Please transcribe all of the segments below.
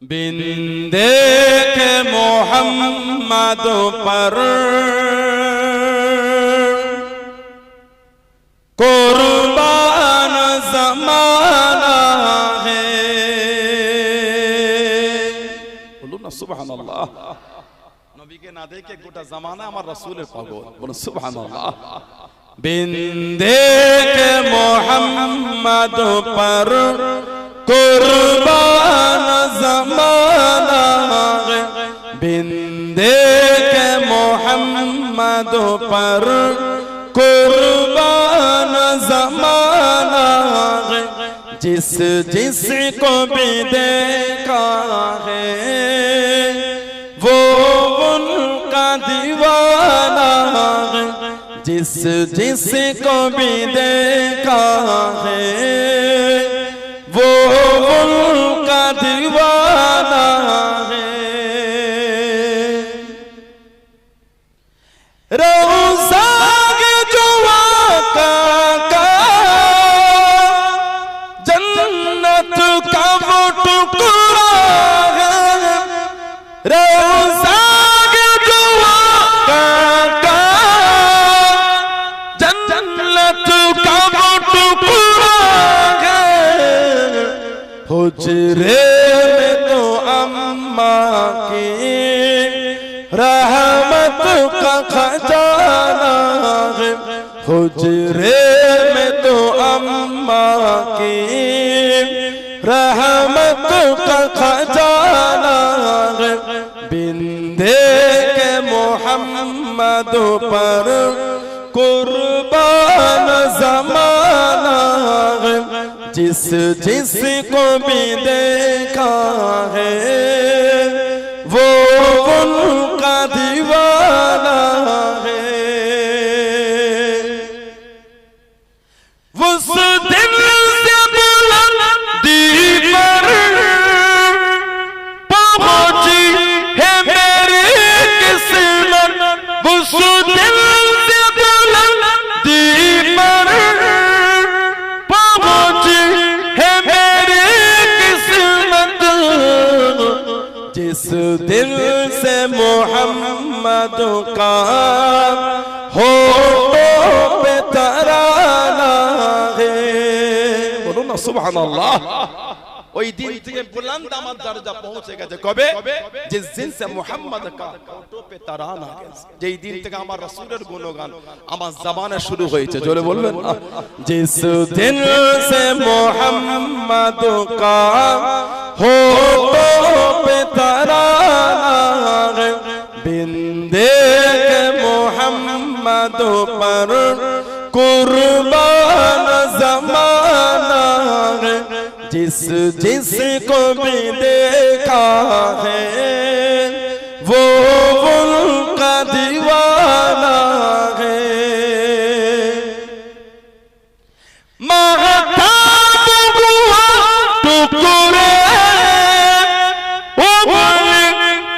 बिंदे के मोहम्मद पर कुर्बान ज़माना है। बोलो ना सुभान अल्लाह। नबी के ना देखे गोटा ज़माना हमारा रसूल पागल। बोलो सुभान अल्लाह। बिंदे के मोहम्मद पर कुर्बान ज़माना है। बिंदे के मोहम्मद पर कुर्बान ज़माना है। जिस जिस को भी देखा है वो उनका दीवाना है। जिस जिस को भी देखा है वो उनका दीवाना है। रोज़ा के जो आका का जन्नत का वो टुकड़ा है। रोज़ा के जो आका का जन्नत का वो टुकड़ा है। हुजरे में तो अम्मा की रहमत का खजाना है। हुजरे में तो अम्मा की रहमत का खजाना है। बिंदे के मोहम्मद पर कुर्बान ज़माना है। जिस जिस को भी देखा है वो उनका दीवाना है। उस दिल से बुलंदी पर पहुंची है मेरी किस्मत। उस दिल से बुलंदी पर पहुंची है मेरी किस्मत। जिस दिल से मोहम्मद का होठों पे तराना है। बोलो ना सुभान अल्लाह। ওই দিন থেকে বুলন্দ আমার দরজা পৌঁছে গেছে কবে? जिस दिन से मोहम्मद का होठों पे तराना গেছে। যেই দিন থেকে আমার রাসূলের গুণগান আমার জবানে শুরু হয়েছে। জোরে বলবেন না। जिस दिन से मोहम्मद का होठों पे तराना है। बिंदे के मोहम्मद पर कुर्बान ज़माना है। जिस जिस को भी देखा है वो उनका दीवाना है। महताब हुआ टुकड़े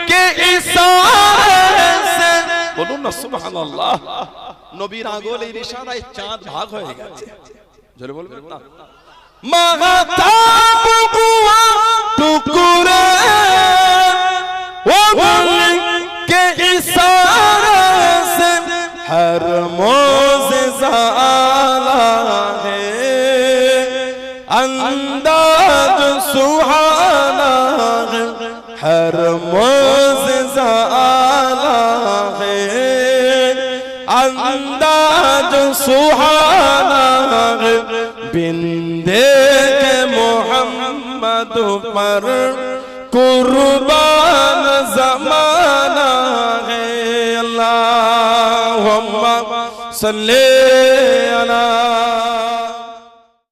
के इशारे से। बोलो ना सुभान अल्लाह। नबीर आंगुलेर इशाराয় चाँद भाग হয়ে গেছে। জোরে বলবেন না। महताब हुआ टुकड़े के इशारे से। हर मोज़िज़ा आला है अंदाज़ सुहाना है। हर मोज़िज़ा आला है अंदाज़ सुहाना है। बिंदे के मोहम्मद पर कुर्बान ज़माना है। अल्लाहुम्मा सल्ली अला